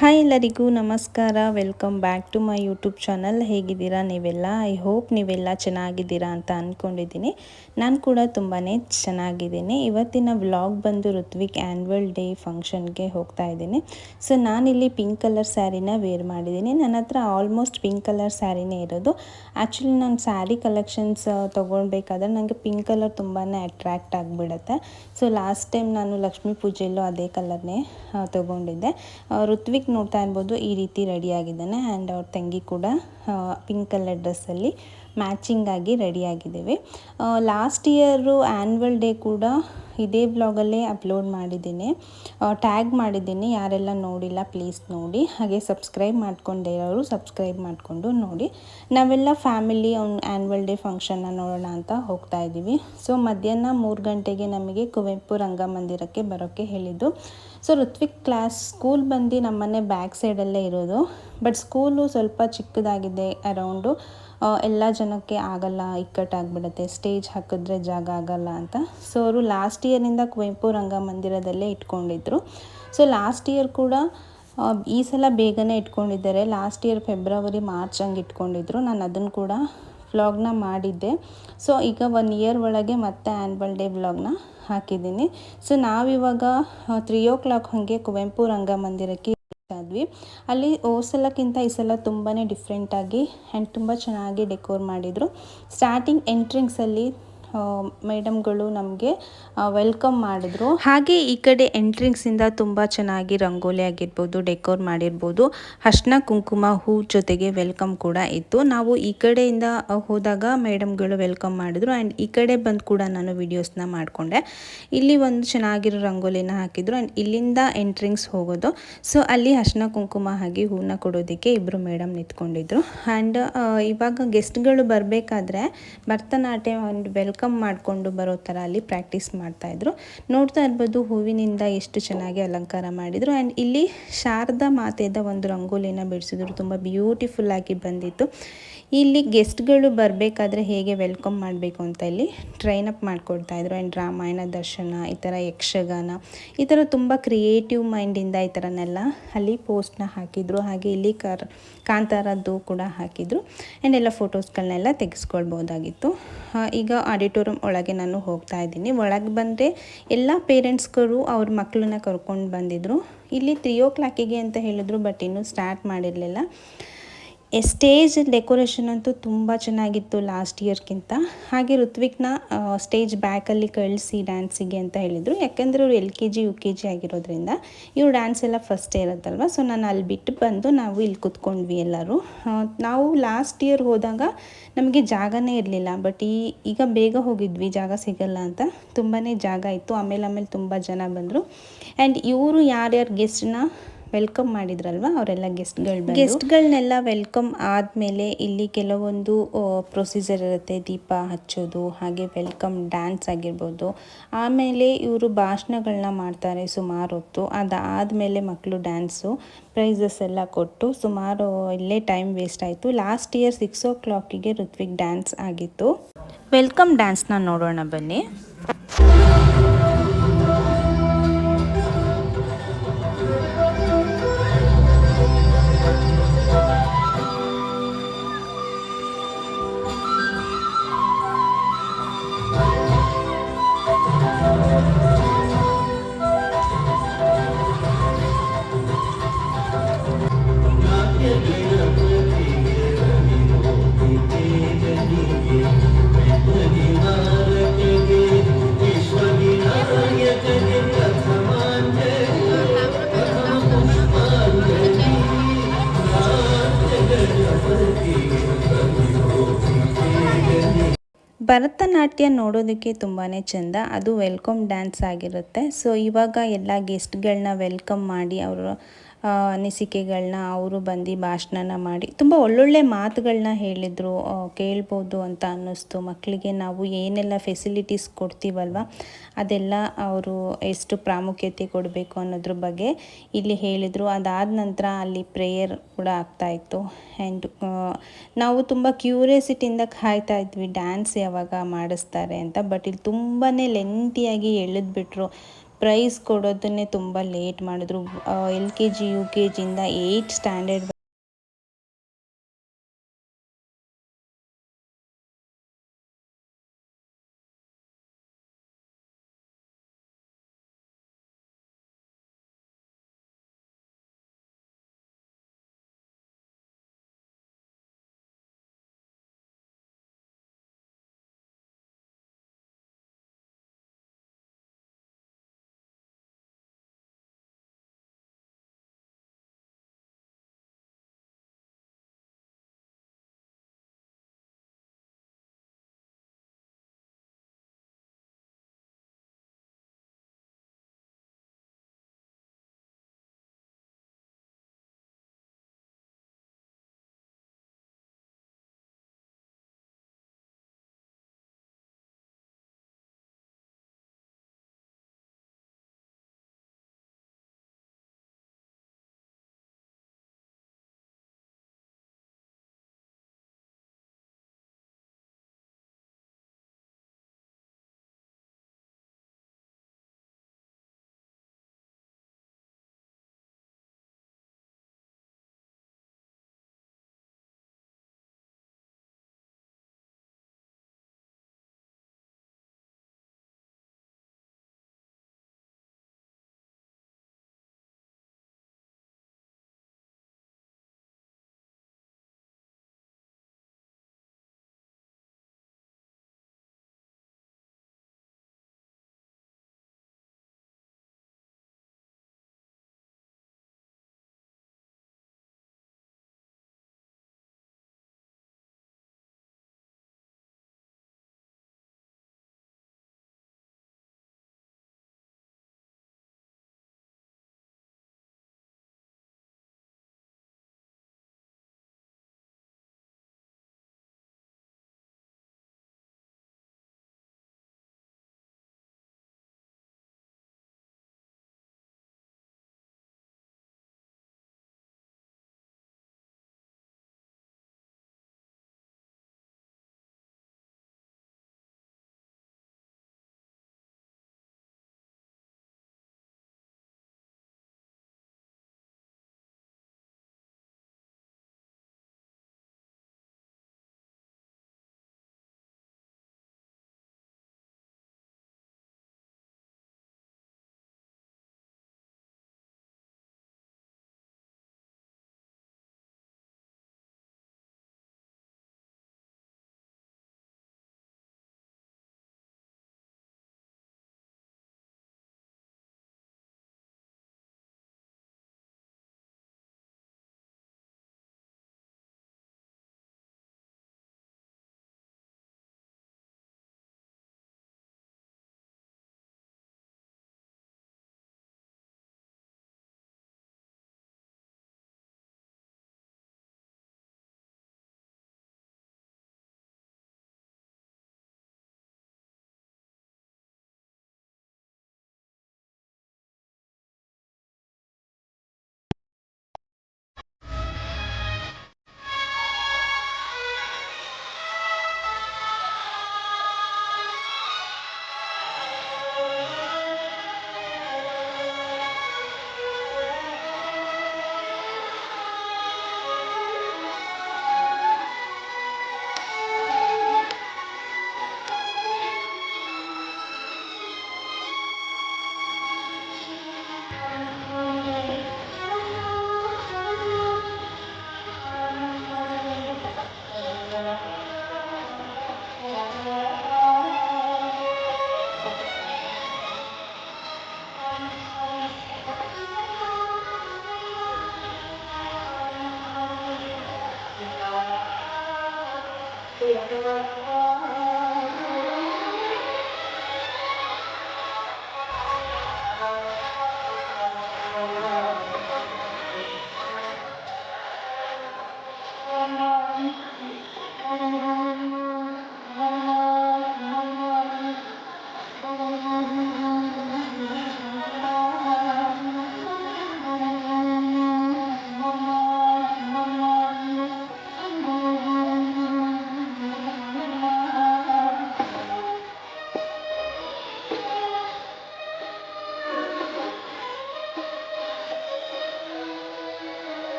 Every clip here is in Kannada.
ಹಾಯ್ ಎಲ್ಲರಿಗೂ ನಮಸ್ಕಾರ. Welcome back to my YouTube channel. ಹೇಗಿದ್ದೀರಾ ನೀವೆಲ್ಲ? ಐ ಹೋಪ್ ನೀವೆಲ್ಲ ಚೆನ್ನಾಗಿದ್ದೀರಾ ಅಂತ ಅಂದ್ಕೊಂಡಿದ್ದೀನಿ. ನಾನು ಕೂಡ ತುಂಬಾ ಚೆನ್ನಾಗಿದ್ದೀನಿ. ಇವತ್ತಿನ ವ್ಲಾಗ್ ಬಂದು ಋತ್ವಿಕ್ ಆ್ಯನ್ಯುವಲ್ ಡೇ ಫಂಕ್ಷನ್ಗೆ ಹೋಗ್ತಾ ಇದ್ದೀನಿ. ಸೊ ನಾನಿಲ್ಲಿ ಪಿಂಕ್ ಕಲರ್ ಸ್ಯಾರಿನ ವೇರ್ ಮಾಡಿದ್ದೀನಿ. ನನ್ನ ಹತ್ರ ಆಲ್ಮೋಸ್ಟ್ ಪಿಂಕ್ ಕಲರ್ ಸ್ಯಾರಿನೇ ಇರೋದು. ಆ್ಯಕ್ಚುಲಿ ನಾನು ಸ್ಯಾರಿ ಕಲೆಕ್ಷನ್ಸ್ ತೊಗೊಳ್ಬೇಕಾದ್ರೆ ನನಗೆ ಪಿಂಕ್ ಕಲರ್ ತುಂಬಾ ಅಟ್ರ್ಯಾಕ್ಟ್ ಆಗಿಬಿಡುತ್ತೆ. ಸೊ ಲಾಸ್ಟ್ ಟೈಮ್ ನಾನು ಲಕ್ಷ್ಮೀ ಪೂಜೆಯಲ್ಲೂ ಅದೇ ಕಲರ್ನೇ ತೊಗೊಂಡಿದ್ದೆ. ಋತ್ವಿಕ್ ನೋಡ್ತಾ ಇರ್ಬೋದು, ಈ ರೀತಿ ರೆಡಿ ಆಗಿದ್ದಾನೆ. ಆ್ಯಂಡ್ ಅವ್ರ ತಂಗಿ ಕೂಡ ಪಿಂಕ್ ಕಲರ್ ಡ್ರೆಸ್ಸಲ್ಲಿ ಮ್ಯಾಚಿಂಗ್ ಆಗಿ ರೆಡಿಯಾಗಿದ್ದೀವಿ. ಲಾಸ್ಟ್ ಇಯರು ಆ್ಯನ್ಯುವಲ್ ಡೇ ಕೂಡ ಇದೇ ವ್ಲಾಗಲ್ಲೇ ಅಪ್ಲೋಡ್ ಮಾಡಿದ್ದೀನಿ, ಟ್ಯಾಗ್ ಮಾಡಿದ್ದೀನಿ. ಯಾರೆಲ್ಲ ನೋಡಿಲ್ಲ ಪ್ಲೀಸ್ ನೋಡಿ. ಹಾಗೆ ಸಬ್ಸ್ಕ್ರೈಬ್ ಮಾಡ್ಕೊಂಡಿರೋರು ಸಬ್ಸ್ಕ್ರೈಬ್ ಮಾಡಿಕೊಂಡು ನೋಡಿ. ನಾವೆಲ್ಲ ಫ್ಯಾಮಿಲಿ ಆ್ಯನ್ಯುವಲ್ ಡೇ ಫಂಕ್ಷನ್ನ ನೋಡೋಣ ಅಂತ ಹೋಗ್ತಾ ಇದ್ದೀವಿ. ಸೊ ಮಧ್ಯಾಹ್ನ 3 ಗಂಟೆಗೆ ನಮಗೆ ಕುವೆಂಪು ರಂಗಮಂದಿರಕ್ಕೆ ಬರೋಕ್ಕೆ ಹೇಳಿದ್ದು. ಸೊ ಋತ್ವಿಕ್ ಸ್ಕೂಲ್ ಬಂದು ನಮ್ಮನೆ ಬ್ಯಾಕ್ ಸೈಡಲ್ಲೇ ಇರೋದು. ಬಟ್ ಸ್ಕೂಲು ಸ್ವಲ್ಪ ಚಿಕ್ಕದಾಗಿದೆ, ಅರೌಂಡು ಎಲ್ಲ ಜನಕ್ಕೆ ಆಗಲ್ಲ, ಇಕ್ಕಟ್ಟಾಗಿಬಿಡುತ್ತೆ, ಸ್ಟೇಜ್ ಹಾಕಿದ್ರೆ ಜಾಗ ಆಗಲ್ಲ ಅಂತ. ಸೊ ಅವರು ಲಾಸ್ಟ್ ಇಯರ್ನಿಂದ ಕುವೆಂಪು ರಂಗಮಂದಿರದಲ್ಲೇ ಇಟ್ಕೊಂಡಿದ್ರು. ಸೊ ಲಾಸ್ಟ್ ಇಯರ್ ಕೂಡ ಈ ಸಲ ಬೇಗನೆ ಇಟ್ಕೊಂಡಿದ್ದಾರೆ. ಲಾಸ್ಟ್ ಇಯರ್ ಫೆಬ್ರವರಿ ಮಾರ್ಚ್ ಹಂಗೆ ಇಟ್ಕೊಂಡಿದ್ರು. ನಾನು ಅದನ್ನು ಕೂಡ ವ್ಲಾಗ್ನ ಮಾಡಿದ್ದೆ. ಸೊ ಈಗ 1 ಇಯರ್ ಒಳಗೆ ಮತ್ತೆ ಆ್ಯನ್ಯುವಲ್ ಡೇ ವ್ಲಾಗ್ನ ಹಾಕಿದ್ದೀನಿ. ಸೊ ನಾವಿವಾಗ 3 o'clock ಹಾಗೆ ಕುವೆಂಪು ರಂಗಮಂದಿರಕ್ಕೆ ಆದ್ವಿ. ಅಲ್ಲಿ ಸಲಕ್ಕಿಂತ ಈ ಸಲ ತುಂಬಾ ಡಿಫ್ರೆಂಟಾಗಿ ಆ್ಯಂಡ್ ತುಂಬ ಚೆನ್ನಾಗಿ ಡೆಕೋರ್ ಮಾಡಿದರು. ಸ್ಟಾರ್ಟಿಂಗ್ ಎಂಟ್ರೆನ್ಸಲ್ಲಿ ಮೇಡಮ್ಗಳು ನಮಗೆ ವೆಲ್ಕಮ್ ಮಾಡಿದ್ರು. ಹಾಗೆ ಈ ಕಡೆ ಎಂಟ್ರೆನ್ಸಿಂದ ತುಂಬ ಚೆನ್ನಾಗಿ ರಂಗೋಲಿ ಆಗಿರ್ಬೋದು, ಡೆಕೋರ್ ಮಾಡಿರ್ಬೋದು, ಅರ್ಶಿನ ಕುಂಕುಮ ಹೂ ಜೊತೆಗೆ ವೆಲ್ಕಮ್ ಕೂಡ ಇತ್ತು. ನಾವು ಈ ಕಡೆಯಿಂದ ಹೋದಾಗ ಮೇಡಮ್ಗಳು ವೆಲ್ಕಮ್ ಮಾಡಿದ್ರು. ಆ್ಯಂಡ್ ಈ ಕಡೆ ಬಂದು ಕೂಡ ನಾನು ವಿಡಿಯೋಸ್ನ ಮಾಡಿಕೊಂಡೆ. ಇಲ್ಲಿ ಒಂದು ಚೆನ್ನಾಗಿರೋ ರಂಗೋಲಿನ ಹಾಕಿದ್ರು. ಆ್ಯಂಡ್ ಇಲ್ಲಿಂದ ಎಂಟ್ರೆನ್ಸ್ ಹೋಗೋದು. ಸೊ ಅಲ್ಲಿ ಅರ್ಶಿನ ಕುಂಕುಮ ಹಾಗೆ ಹೂವನ್ನ ಕೊಡೋದಕ್ಕೆ ಇಬ್ಬರು ಮೇಡಮ್ ನಿಂತ್ಕೊಂಡಿದ್ರು. ಆ್ಯಂಡ್ ಇವಾಗ ಗೆಸ್ಟ್ಗಳು ಬರಬೇಕಾದ್ರೆ ಭರತನಾಟ್ಯ ಒಂದು ವೆಲ್ಕಮ್ ಮಾಡಿಕೊಂಡು ಬರೋ ಥರ ಅಲ್ಲಿ ಪ್ರಾಕ್ಟೀಸ್ ಮಾಡ್ತಾಯಿದ್ರು. ನೋಡ್ತಾ ಇರ್ಬೋದು ಹೂವಿನಿಂದ ಎಷ್ಟು ಚೆನ್ನಾಗಿ ಅಲಂಕಾರ ಮಾಡಿದರು. ಆ್ಯಂಡ್ ಇಲ್ಲಿ ಶಾರದಾ ಮಾತೆದ ಒಂದು ರಂಗೋಲಿನ ಬಿಡಿಸಿದ್ರು. ತುಂಬ ಬ್ಯೂಟಿಫುಲ್ ಆಗಿ ಬಂದಿತ್ತು. ಇಲ್ಲಿ ಗೆಸ್ಟ್ಗಳು ಬರಬೇಕಾದ್ರೆ ಹೇಗೆ ವೆಲ್ಕಮ್ ಮಾಡಬೇಕು ಅಂತ ಇಲ್ಲಿ ಟ್ರೈನ್ ಅಪ್ ಮಾಡಿಕೊಡ್ತಾಯಿದ್ರು. ಆ್ಯಂಡ್ ರಾಮಾಯಣ ದರ್ಶನ, ಈ ಥರ ಯಕ್ಷಗಾನ, ಈ ಥರ ತುಂಬ ಕ್ರಿಯೇಟಿವ್ ಮೈಂಡಿಂದ ಈ ಥರನೆಲ್ಲ ಅಲ್ಲಿ ಪೋಸ್ಟ್ನ ಹಾಕಿದರು. ಹಾಗೆ ಇಲ್ಲಿ ಕಾಂತಾರದ್ದು ಕೂಡ ಹಾಕಿದರು. ಆ್ಯಂಡ್ ಎಲ್ಲ ಫೋಟೋಸ್ಗಳನ್ನೆಲ್ಲ ತೆಗೆಸ್ಕೊಳ್ಬೋದಾಗಿತ್ತು. ಈಗ ಆಡಿಟೋರಿಯಂ ಒಳಗೆ ನಾನು ಹೋಗ್ತಾ ಇದ್ದೀನಿ. ಒಳಗೆ ಬಂದರೆ ಎಲ್ಲ ಪೇರೆಂಟ್ಸ್ಗಳು ಅವ್ರ ಮಕ್ಕಳನ್ನ ಕರ್ಕೊಂಡು ಬಂದಿದ್ದರು. ಇಲ್ಲಿ 3 o'clock ಅಂತ ಹೇಳಿದ್ರು, ಬಟ್ ಇನ್ನೂ ಸ್ಟಾರ್ಟ್ ಮಾಡಿರಲಿಲ್ಲ. ಸ್ಟೇಜ್ ಡೆಕೋರೇಷನ್ ಅಂತೂ ತುಂಬ ಚೆನ್ನಾಗಿತ್ತು ಲಾಸ್ಟ್ ಇಯರ್ಗಿಂತ. ಹಾಗೆ ಋತ್ವಿಕ್ನ ಸ್ಟೇಜ್ ಬ್ಯಾಕಲ್ಲಿ ಕಳಿಸಿ ಡ್ಯಾನ್ಸಿಗೆ ಅಂತ ಹೇಳಿದರು. ಯಾಕೆಂದರೆ ಇವರು LKG UKG ಆಗಿರೋದ್ರಿಂದ ಇವ್ರು ಡ್ಯಾನ್ಸ್ ಎಲ್ಲ ಫಸ್ಟೇ ಇರುತ್ತಲ್ವ. ಸೊ ನಾನು ಅಲ್ಲಿ ಬಿಟ್ಟು ಬಂದು ನಾವು ಇಲ್ಲಿ ಕೂತ್ಕೊಂಡ್ವಿ ಎಲ್ಲರೂ. ನಾವು ಲಾಸ್ಟ್ ಇಯರ್ ಹೋದಾಗ ನಮಗೆ ಜಾಗನೇ ಇರಲಿಲ್ಲ. ಬಟ್ ಈಗ ಬೇಗ ಹೋಗಿದ್ವಿ, ಜಾಗ ಸಿಗಲ್ಲ ಅಂತ. ತುಂಬಾ ಜಾಗ ಇತ್ತು. ಆಮೇಲೆ ತುಂಬ ಜನ ಬಂದರು. ಆ್ಯಂಡ್ ಇವರು ಯಾರ್ಯಾರು ಗೆಸ್ಟ್ನ ವೆಲ್ಕಮ್ ಮಾಡಿದ್ರಲ್ವ ಅವರೆಲ್ಲ ಗೆಸ್ಟ್ಗಳನ್ನೆಲ್ಲ ವೆಲ್ಕಮ್ ಆದಮೇಲೆ ಇಲ್ಲಿ ಕೆಲವೊಂದು ಪ್ರೊಸೀಜರ್ ಇರುತ್ತೆ. ದೀಪ ಹಚ್ಚೋದು, ಹಾಗೆ ವೆಲ್ಕಮ್ ಡ್ಯಾನ್ಸ್ ಆಗಿರ್ಬೋದು. ಆಮೇಲೆ ಇವರು ಭಾಷಣಗಳನ್ನ ಮಾಡ್ತಾರೆ ಸುಮಾರು ಹೊತ್ತು. ಅದಾದಮೇಲೆ ಮಕ್ಕಳು ಡ್ಯಾನ್ಸು, ಪ್ರೈಸಸ್ ಎಲ್ಲ ಕೊಟ್ಟು ಸುಮಾರು ಇಲ್ಲೇ ಟೈಮ್ ವೇಸ್ಟ್ ಆಯಿತು. Last year 6 o'clock Ritwik dance ಆಗಿತ್ತು. ವೆಲ್ಕಮ್ ಡ್ಯಾನ್ಸ್ನ ನೋಡೋಣ ಬನ್ನಿ. ಭರತನಾಟ್ಯ ನೋಡೋದಕ್ಕೆ ತುಂಬಾ ಚೆಂದ. ಅದು ವೆಲ್ಕಮ್ ಡ್ಯಾನ್ಸ್ ಆಗಿರುತ್ತೆ. ಸೊ ಇವಾಗ ಎಲ್ಲ ಗೆಸ್ಟ್ಗಳನ್ನ ವೆಲ್ಕಮ್ ಮಾಡಿ ಅವರ ಅನಿಸಿಕೆಗಳನ್ನ ಅವರು ಬಂದು ಭಾಷಣನ ಮಾಡಿ ತುಂಬ ಒಳ್ಳೊಳ್ಳೆ ಮಾತುಗಳನ್ನ ಹೇಳಿದರು. ಕೇಳ್ಬೋದು ಅಂತ ಅನ್ನಿಸ್ತು. ಮಕ್ಕಳಿಗೆ ನಾವು ಏನೆಲ್ಲ ಫೆಸಿಲಿಟೀಸ್ ಕೊಡ್ತೀವಲ್ವ ಅದೆಲ್ಲ ಅವರು ಎಷ್ಟು ಪ್ರಾಮುಖ್ಯತೆ ಕೊಡಬೇಕು ಅನ್ನೋದ್ರ ಬಗ್ಗೆ ಇಲ್ಲಿ ಹೇಳಿದರು. ಅದಾದ ನಂತರ ಅಲ್ಲಿ ಪ್ರೇಯರ್ ಕೂಡ ಆಗ್ತಾಯಿತ್ತು. ಆ್ಯಂಡ್ ನಾವು ತುಂಬ ಕ್ಯೂರಿಯಾಸಿಟಿಯಿಂದ ಕಾಯ್ತಾ ಇದ್ವಿ ಡ್ಯಾನ್ಸ್ ಯಾವಾಗ ಮಾಡಿಸ್ತಾರೆ ಅಂತ. ಬಟ್ ಇಲ್ಲಿ ತುಂಬಾ ಲೆಂತಿಯಾಗಿ ಎಳೆದ್ಬಿಟ್ರು. ಪ್ರೈಸ್ ಕೊಡೋದನ್ನೇ ತುಂಬ ಲೇಟ್ ಮಾಡಿದ್ರು. LKG UKG ಇಂದ 8th ಸ್ಟ್ಯಾಂಡರ್ಡ್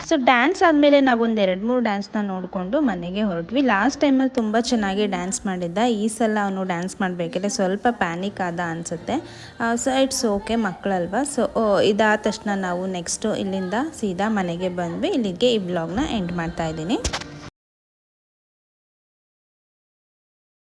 ಸೊ ಡ್ಯಾನ್ಸ್ ಆದಮೇಲೆ ನಾವು ಒಂದು 2-3 ಡ್ಯಾನ್ಸ್ನ ನೋಡಿಕೊಂಡು ಮನೆಗೆ ಹೊರಟ್ವಿ. ಲಾಸ್ಟ್ ಟೈಮಲ್ಲಿ ತುಂಬ ಚೆನ್ನಾಗಿ ಡ್ಯಾನ್ಸ್ ಮಾಡಿದ್ದ. ಈ ಸಲ ಅವನು ಡ್ಯಾನ್ಸ್ ಮಾಡಬೇಕಾದ್ರೆ ಸ್ವಲ್ಪ ಪ್ಯಾನಿಕ್ ಆದ ಅನಿಸುತ್ತೆ. ಸೊ ಇಟ್ಸ್ ಓಕೆ, ಮಕ್ಕಳಲ್ವ. ಸೊ ಇದಾದ ತಕ್ಷಣ ನಾವು ನೆಕ್ಸ್ಟು ಇಲ್ಲಿಂದ ಸೀದಾ ಮನೆಗೆ ಬಂದ್ವಿ. ಇಲ್ಲಿಗೆ ಈ ವ್ಲಾಗ್ನ ಎಂಡ್ ಮಾಡ್ತಾ ಇದ್ದೀನಿ.